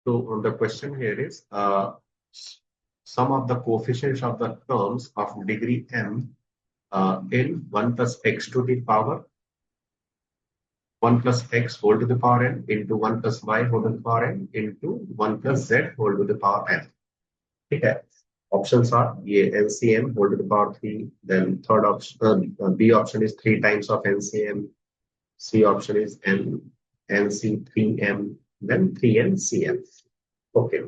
So the question here is sum of the coefficients of the terms of degree m in 1 plus x to the power 1 plus x whole to the power n into 1 plus y whole to the power n into 1 plus z whole to the power n. ठीक है. Options are ये LCM whole to the power 3. Then third option, B option is 3 times of LCM. C option is NC3M. Then 3NCM. Okay.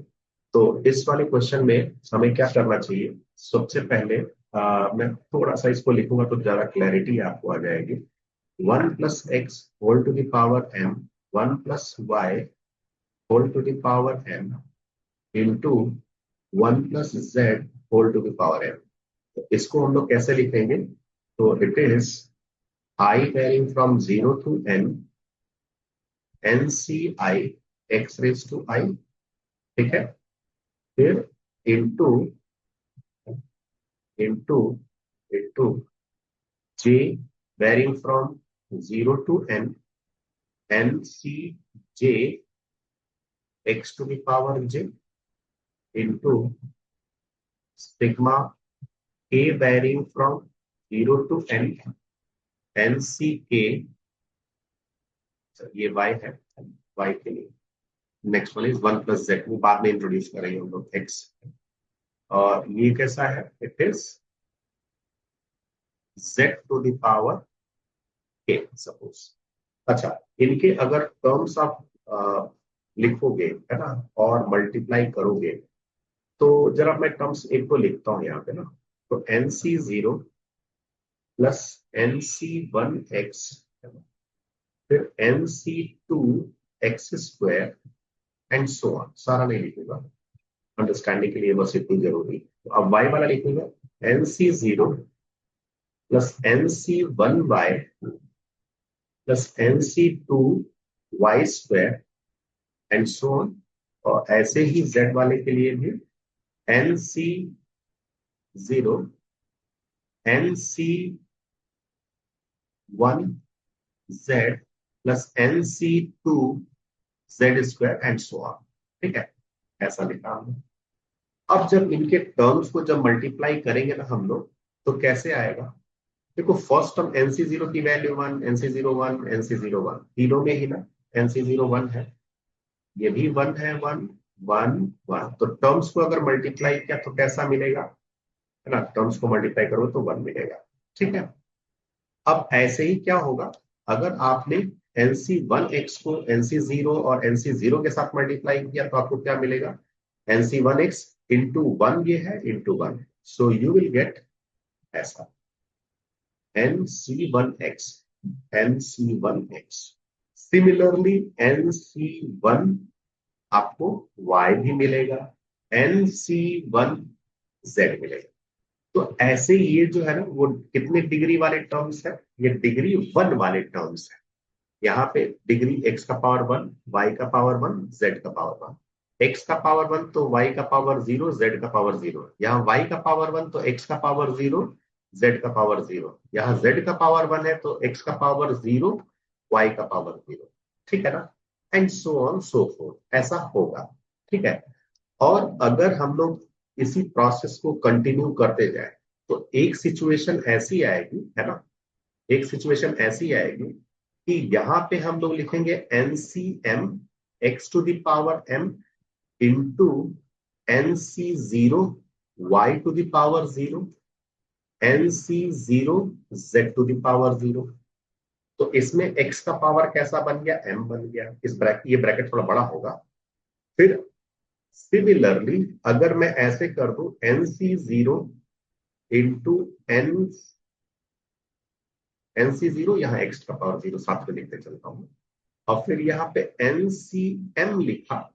तो इस वाले question में हमें क्या करना चाहिए. सबसे पहले मैं थोड़ा सा इसको लिखूंगा तो ज्यादा क्लैरिटी आपको आ जाएगी. 1 plus x whole to the power m 1 plus y whole to the power m into 1 plus z whole to the power m. तो इसको हम लोग कैसे लिखेंगे. तो it is I varying from 0 to n NCI x raised to I. ठीक है. फिर into j varying from 0 to n NCJ x to the power j into sigma k varying from 0 to n NCK. ये y है. y के लिए next one is 1 plus z. वो बाद में इंट्रोड्यूस करेंगे हम लोग x. और ये कैसा है. It is z to the power k suppose. अच्छा, इनके अगर टर्म्स ऑफ लिखोगे है ना और मल्टीप्लाई करोगे तो जरा मैं टर्म्स एक को लिखता हूं यहाँ पे ना. तो NC0 प्लस NC1x फिर NC2x square and so on. सारा नहीं लिखूंगा, अंडरस्टैंडिंग के लिए बस इतनी जरूरी. तो अब y वाला लिखूंगा NC0 plus NC1y plus NC2y square and so on. और ऐसे ही z वाले के लिए भी NC0 NC1z plus NC2z square and so on. ठीक है, ऐसा लिखा हमने. अब जब इनके टर्म्स को जब मल्टीप्लाई करेंगे ना हम लोग तो कैसे आएगा. देखो फर्स्ट टर्म NC0 की वैल्यू 1 NC01 NC01 तीनों में ही ना NC01 है. ये भी 1 है 1 1 1. तो टर्म्स को अगर मल्टीप्लाई किया तो कैसा मिलेगा है ना. टर्म्स को मल्टीप्लाई करो तो 1 मिलेगा. ठीक है. अब ऐसे ही क्या होगा अगर आपने NC1x को NC0 और NC0 के साथ मल्टीप्लाई किया तो आपको क्या मिलेगा. NC1x इंटू 1 ये है into 1. So you will get ऐसा NC1x NC1x. सिमिलरली NC1 आपको y भी मिलेगा NC1z मिलेगा. तो ऐसे ये जो है ना वो कितने डिग्री वाले टर्म्स है. ये डिग्री 1 वाले टर्म्स है. यहाँ पे डिग्री x का पावर 1 y का पावर 1 z का पावर 1. x का पावर 1 तो y का पावर 0 z का पावर 0. यहाँ y का पावर 1 तो x का पावर 0 z का पावर 0. यहाँ z का पावर 1 है तो x का पावर 0 y का पावर 0. ठीक है ना. And so on so fourth. ऐसा होगा. ठीक है. और अगर हम लोग इसी प्रोसेस को कंटिन्यू करते जाए तो एक सिचुएशन ऐसी आएगी है ना. एक सिचुएशन ऐसी आएगी कि यहाँ पे हम लोग लिखेंगे NCM x to the power m into NC0 y to the power 0 NC0 z to the power 0. तो इसमें x का पावर कैसा बन गया m बन गया. इस ब्रैकेट ये ब्रैकेट थोड़ा बड़ा होगा. फिर सिमिलरली अगर मैं ऐसे कर दूं NC0 इंटू NC0 यहाँ x का पावर 0 साथ में लिखते चलता हूं. और फिर यहाँ पे NCM लिखा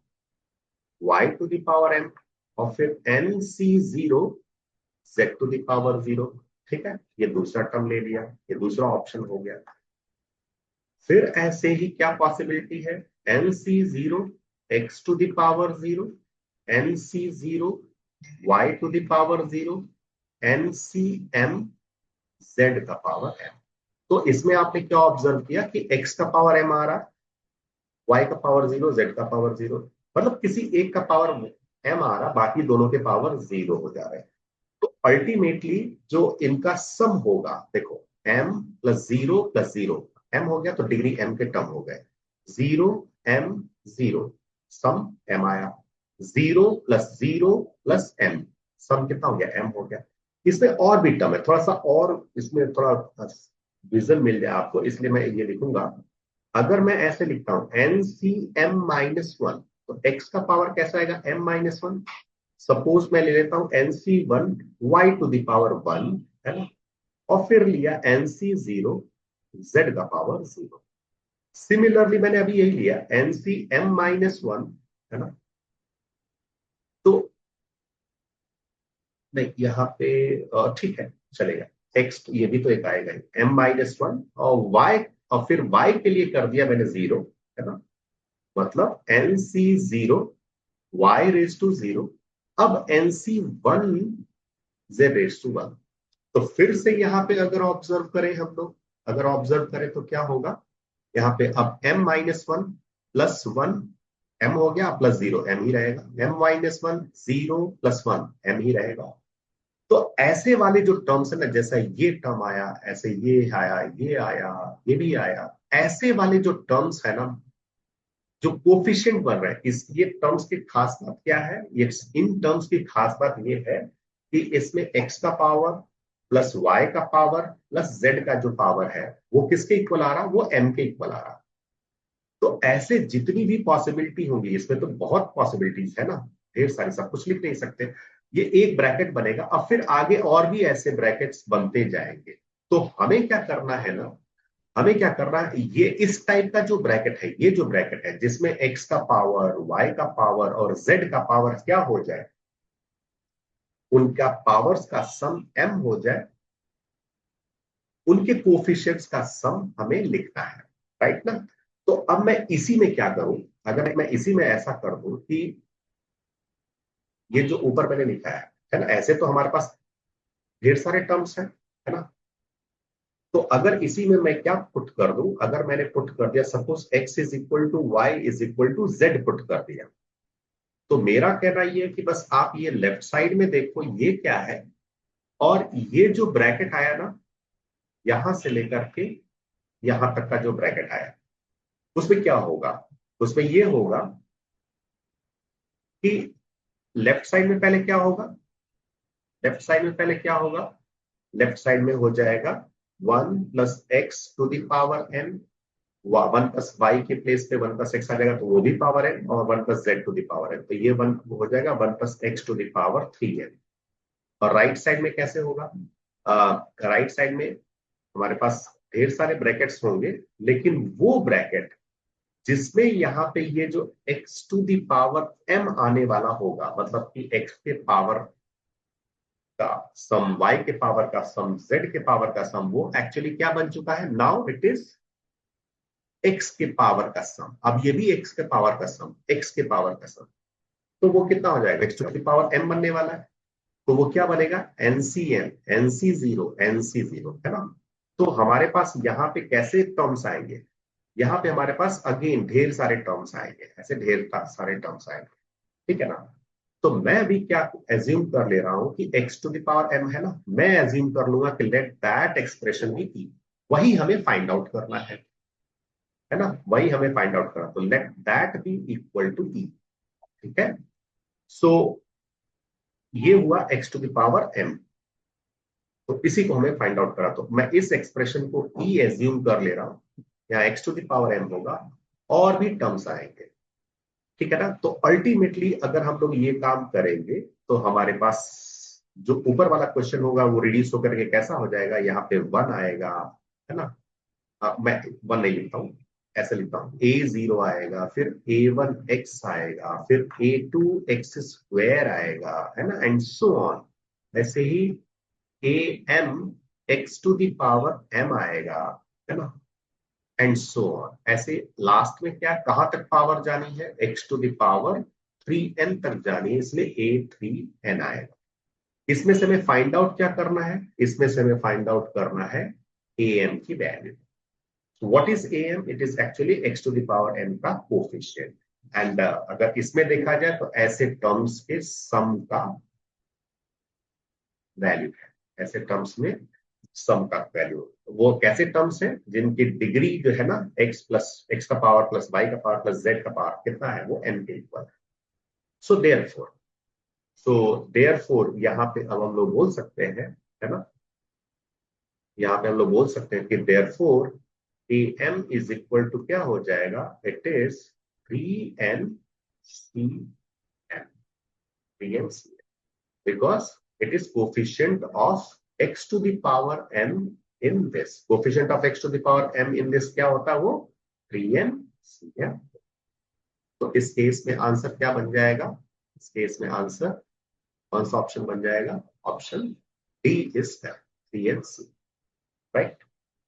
y to the power m और फिर NC0 z to the power 0. ठीक है. ये दूसरा टर्म ले लिया. ये दूसरा ऑप्शन हो गया. फिर ऐसे ही क्या पॉसिबिलिटी है NC0 x to the power 0 NC0 y to the power 0 NCM z का पावर m. तो इसमें आपने क्या ऑब्जर्व किया कि x का पावर m आ रहा है y का पावर 0 z का पावर 0. मतलब किसी एक का पावर m आ रहा, बाकी दोनों के पावर 0 हो जा रहे हैं। तो अल्टीमेटली जो इनका सम होगा, देखो m प्लस 0 प्लस 0, m हो गया तो डिग्री m के टर्म हो गए, 0 m 0, सम m आया, 0 प्लस 0 प्लस m, सम कितना हो गया m हो गया। इसमें और भी टर्म है, थोड़ा सा और इसमें थोड़ा विजन मिल जाए आपको, इसलिए मैं ये लिखूंगा। अगर मैं ऐसे लिखता हूं N C M minus one, तो एक्स का पावर कैसा आएगा m माइनस वन। सपोज मैं ले लेता हूं N C one Y to the power one, है ना, और फिर लिया एन सी जीरो जेड का पावर जीरो। सिमिलरली मैंने अभी यही लिया N C M minus one, है ना, तो नहीं यहाँ पे ठीक है चलेगा, एक्स ये भी तो एक आएगा एम माइनस वन, और वाई, और फिर वाई के लिए कर दिया मैंने जीरो, है ना, मतलब N C zero Y raise to zero. अब N C one Z raise to one. तो फिर से यहाँ पे अगर ऑब्जर्व करें हम लोग, अगर ऑब्जर्व करें तो क्या होगा, यहाँ पे अब m minus one plus one, m हो गया प्लस जीरो m ही रहेगा, m minus one zero plus one m ही रहेगा। तो ऐसे वाले जो टर्म्स है ना, जैसा ये टर्म आया, ऐसे ये आया, ये आया, ये भी आया, ऐसे वाले जो टर्म्स है ना, जो कोफिशिएंट बन रहा है, इस ये टर्म्स की खास बात क्या है, ये इन टर्म्स की खास बात ये है कि इसमें x का पावर प्लस y का पावर प्लस z का जो पावर है वो किसके इक्वल आ रहा, वो m के इक्वल आ रहा। तो ऐसे जितनी भी पॉसिबिलिटी होंगी, इसमें तो बहुत पॉसिबिलिटीज है ना, ढेर सारी, सब कुछ लिख नहीं सकते। ये एक ब्रैकेट बनेगा, अब फिर आगे और भी ऐसे ब्रैकेट्स बनते जाएंगे। तो हमें क्या करना है ना, हमें क्या करना है, ये इस टाइप का जो ब्रैकेट है, ये जो ब्रैकेट है जिसमें x का पावर y का पावर और z का पावर क्या हो जाए, उनका पावर्स का सम m हो जाए, उनके कोफिशिएंट्स का सम हमें लिखना है, राइट ना। तो अब मैं इसी में क्या करूं, अगर मैं इसी में ऐसा कर दूं कि ये जो ऊपर मैंने लिखा है ना, ऐसे तो हमारे पास ढेर सारे टर्म्स हैं, है ना। तो अगर इसी में मैं क्या पुट कर दूं, अगर मैंने पुट कर दिया suppose x is equal to Y is equal to Z put कर दिया, तो मेरा कहना ये है कि बस आप ये लेफ्ट साइड में देखो ये क्या है, और ये जो ब्रैकेट आया ना, यहां से लेकर के यहां तक का जो ब्रैकेट आया, उसमें क्या होगा, उसमें ये होगा कि लेफ्ट साइड में पहले क्या होगा, लेफ्ट साइड में पहले क्या होगा, लेफ्ट साइड में हो जाएगा one plus X to the power N, one plus Y के प्लेस पे वन प्लस एक्स आ जाएगा तो वो भी पावर एन, और one plus Z to the power N, तो ये वन हो जाएगा one plus X to the power three N. और राइट साइड में कैसे होगा, राइट साइड में हमारे पास ढेर सारे ब्रैकेट्स होंगे, लेकिन वो ब्रैकेट जिसमें यहाँ पे ये जो x to the power m आने वाला होगा, मतलब कि x के पावर का सम, y के पावर का सम, z के पावर का सम, वो एक्चुअली क्या बन चुका है, नाउ इट इज x के पावर का सम। अब ये भी x के पावर का सम, x के पावर का सम, तो वो कितना हो जाएगा, x to the power m बनने वाला है, तो वो क्या बनेगा, NCM, NC zero, NC zero, है ना। तो हमारे पास यहाँ पे कैसे टर्म्स आएंगे, यहाँ पे हमारे पास अगेन ढेर सारे टर्म्स आएंगे, ऐसे ढेर सारे टर्म्स आएंगे, ठीक है ना। तो मैं अभी क्या एज्यूम कर ले रहा हूं कि x to the power m है ना, मैं एज्यूम कर लूंगा कि let that expression be e, वही हमें फाइंड आउट करना है ना, वही हमें फाइंड आउट करना, तो let that be equal to e, ठीक है। सो ये हुआ x to the power m, तो इसी को हमें फाइंड आउट करा, तो मैं इस एक्सप्रेशन को e एज्यूम कर ले रहा हूं, यहाँ x to the power m होगा, और भी टर्म्स आएंगे, ठीक है ना। तो अल्टीमेटली अगर हम लोग ये काम करेंगे तो हमारे पास जो ऊपर वाला क्वेश्चन होगा वो रिड्यूस होकर के कैसा हो जाएगा, यहाँ पे वन आएगा, है ना। मैं वन नहीं लिखता हूँ, ऐसे लिखता हूँ, ए जीरो आएगा, फिर ए वन एक्स आएगा, फिर ए टू एक्स स्क्वायर आएगा, है ना, एंड सो ऑन। ऐसे ही A M X to the power M आएगा, है ना, एंड सो ऑन। ऐसे लास्ट में क्या, कहां तक पावर जानी है, x to the power 3n तक जानी है, इसलिए a3n आएगा। इसमें से हमें फाइंड आउट क्या करना है, इसमें से हमें फाइंड आउट करना है am की value. What is am, it is actually x to the power n का कोफिशिएंट। एंड अगर इसमें देखा जाए तो ऐसे टर्म्स के सम का वैल्यू है, ऐसे टर्म्स में सम का वैल्यू। वो कैसे टर्म्स हैं जिनकी डिग्री जो है ना एक्स का पावर प्लस वाई का पावर प्लस जेड का पावर कितना है, वो n के इक्वल है। सो देयरफॉर यहाँ पे अब हम लोग बोल सकते हैं, है ना, यहाँ पे हम लोग बोल सकते हैं कि therefore am is equal to क्या हो जाएगा, it is 3n CM because it is coefficient of x to the power m in this, coefficient of x to the power m in this क्या होता है, वो 3n CM। तो इस case में आंसर क्या बन जाएगा, इस केस में आंसर कौन सा ऑप्शन बन जाएगा, option D is 3n CM, right.